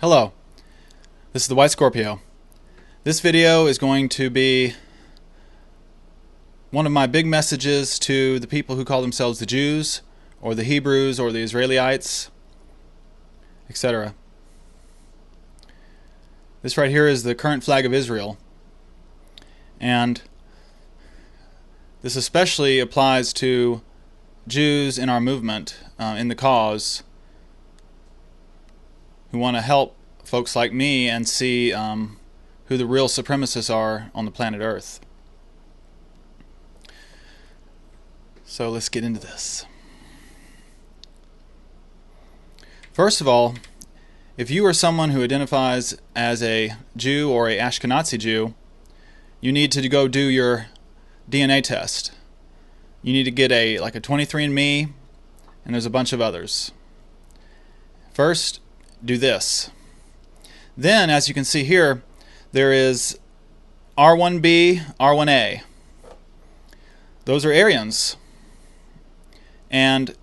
Hello, this is the White Scorpio. This video is going to be one of my big messages to the people who call themselves the Jews, or the Hebrews, or the Israelites, etc. This right here is the current flag of Israel, and this especially applies to Jews in our movement, in the cause, who want to help folks like me and see who the real supremacists are on the planet Earth. So let's get into this. First of all, if you are someone who identifies as a Jew or a Ashkenazi Jew, you need to go do your DNA test. You need to get a 23andMe, and there's a bunch of others. First, do this. Then, as you can see here, there is R1B, R1A. Those are Aryans. And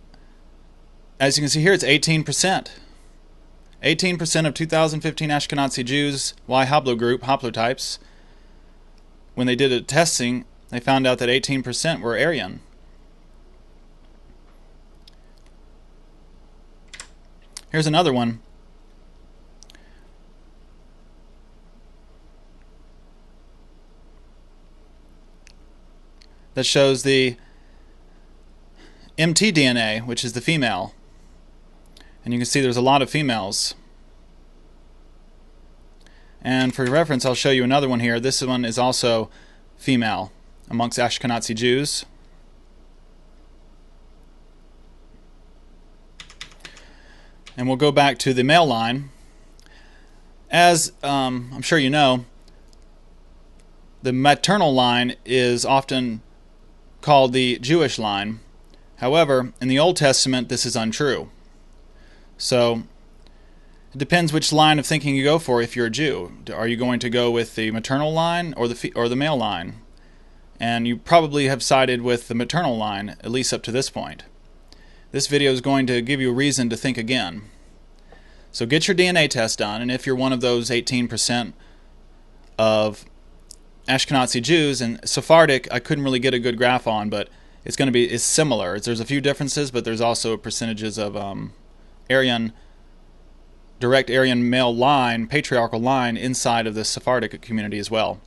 as you can see here, it's 18%. 18% of 2015 Ashkenazi Jews, Y haplotypes, when they did a testing, they found out that 18% were Aryan. Here's another one. That shows the mtDNA, which is the female. And you can see there's a lot of females. And for reference, I'll show you another one here. This one is also female amongst Ashkenazi Jews. And we'll go back to the male line. As I'm sure you know, the maternal line is often called the Jewish line. However, in the Old Testament, this is untrue. So it depends which line of thinking you go for if you're a Jew. Are you going to go with the maternal line or the male line? And you probably have sided with the maternal line, at least up to this point. This video is going to give you a reason to think again. So get your DNA test done, and if you're one of those 18% of Ashkenazi Jews, and Sephardic I couldn't really get a good graph on, but it's similar. There's a few differences, but there's also percentages of direct Aryan male line, patriarchal line, inside of the Sephardic community as well.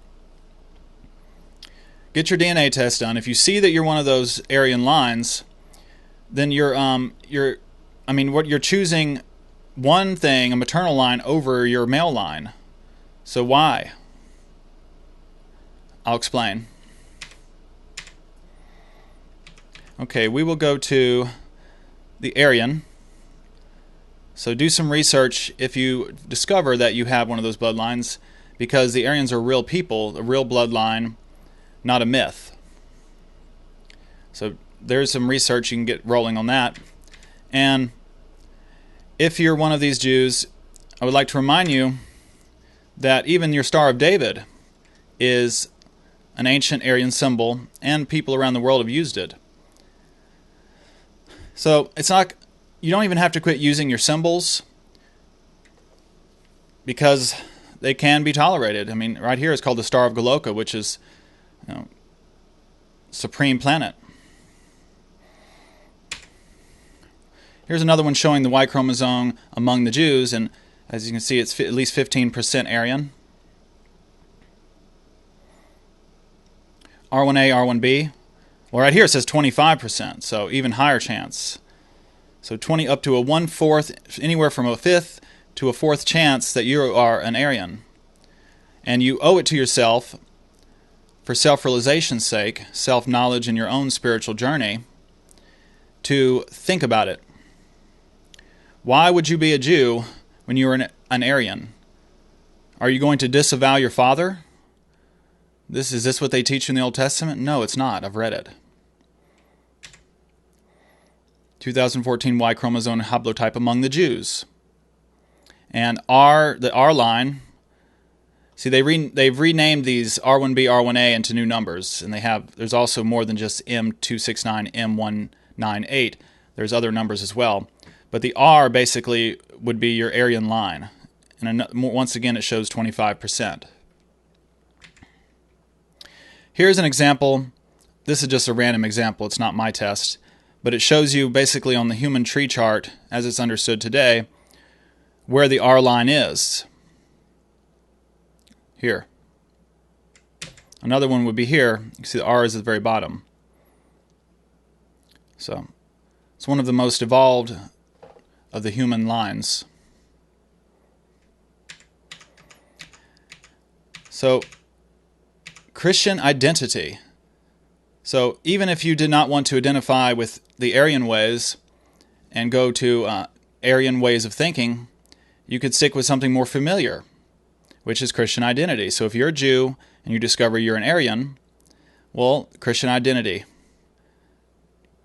Get your DNA test done. If you see that you're one of those Aryan lines, then you're choosing one thing, a maternal line, over your male line. So why? I'll explain. Okay, we will go to the Aryan. So do some research if you discover that you have one of those bloodlines, because the Aryans are real people, a real bloodline, not a myth. So there's some research you can get rolling on that. And if you're one of these Jews, I would like to remind you that even your Star of David is an ancient Aryan symbol, and people around the world have used it. So it's not, you don't even have to quit using your symbols, because they can be tolerated. I mean, right here it's called the Star of Goloka, which is, supreme planet. Here's another one showing the Y chromosome among the Jews, and as you can see, it's at least 15% Aryan. R1A, R1B. Well, right here it says 25%, so even higher chance. So 20 up to a 1/4, anywhere from a 5th to a 4th chance that you are an Aryan. And you owe it to yourself, for self-realization's sake, self-knowledge in your own spiritual journey, to think about it. Why would you be a Jew when you are an Aryan? Are you going to disavow your father? Is this what they teach in the Old Testament? No, it's not. I've read it. 2014 Y chromosome haplotype among the Jews. And the R line, see, they've renamed these R1B, R1A into new numbers, and there's also more than just M269, M198. There's other numbers as well. But the R basically would be your Aryan line. and once again it shows 25%. Here's an example. This is just a random example, it's not my test, but it shows you basically on the human tree chart, as it's understood today, where the R line is. Here. Another one would be here. You can see the R is at the very bottom. So, it's one of the most evolved of the human lines. So, Christian identity. So, even if you did not want to identify with the Aryan ways and go to Aryan ways of thinking, you could stick with something more familiar, which is Christian identity. So if you're a Jew and you discover you're an Aryan, well, Christian identity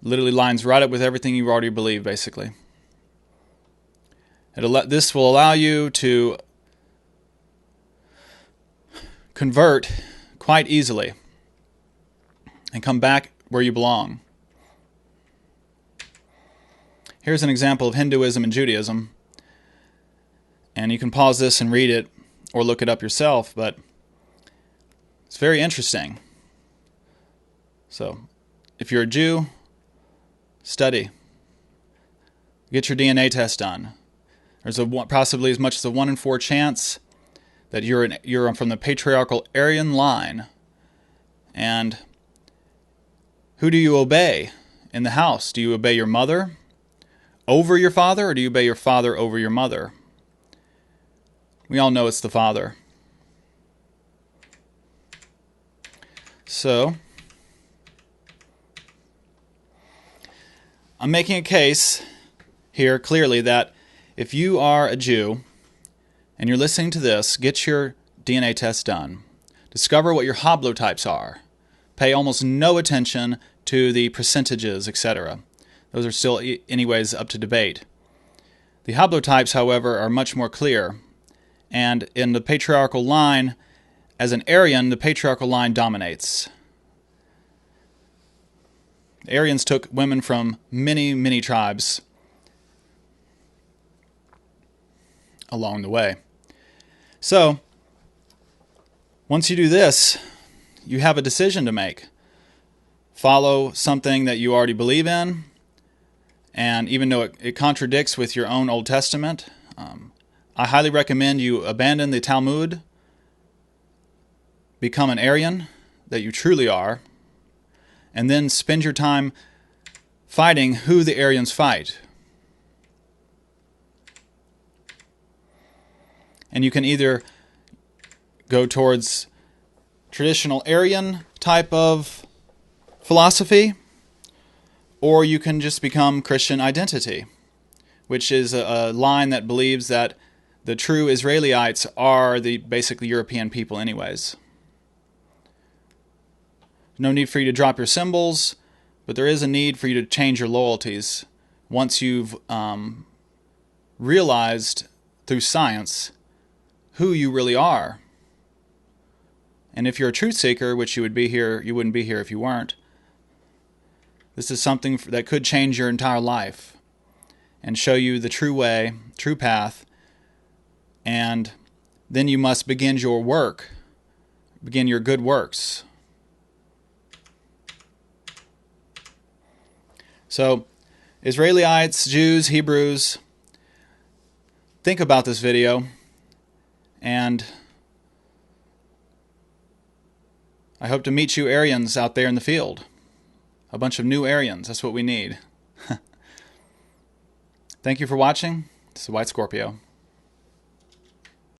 literally lines right up with everything you already believe, basically. This will allow you to convert quite easily and come back where you belong. Here's an example of Hinduism and Judaism. And you can pause this and read it or look it up yourself, but it's very interesting. So, if you're a Jew, study. Get your DNA test done. There's possibly as much as a 1 in 4 chance that you're from the patriarchal Aryan line. And who do you obey in the house? Do you obey your mother over your father, or do you obey your father over your mother? We all know it's the father. So, I'm making a case here clearly that if you are a Jew and you're listening to this, get your DNA test done. Discover what your haplotypes are. Pay almost no attention to the percentages, etc. Those are still, anyways, up to debate. The haplotypes, however, are much more clear. And in the patriarchal line, as an Aryan, the patriarchal line dominates. The Aryans took women from many, many tribes along the way. So, once you do this, you have a decision to make. Follow something that you already believe in, and even though it contradicts with your own Old Testament, I highly recommend you abandon the Talmud, become an Aryan that you truly are, and then spend your time fighting who the Aryans fight. And you can either go towards traditional Aryan type of philosophy, or you can just become Christian identity, which is a line that believes that the true Israelites are the basically European people anyways. No need for you to drop your symbols, but there is a need for you to change your loyalties once you've realized through science who you really are. And if you're a truth seeker, which you would be here, you wouldn't be here if you weren't. This is something that could change your entire life and show you the true way, true path. And then you must begin your work, begin your good works. So, Israelites, Jews, Hebrews, think about this video, and I hope to meet you Aryans out there in the field. A bunch of new Aryans, that's what we need. Thank you for watching. This is White Scorpio.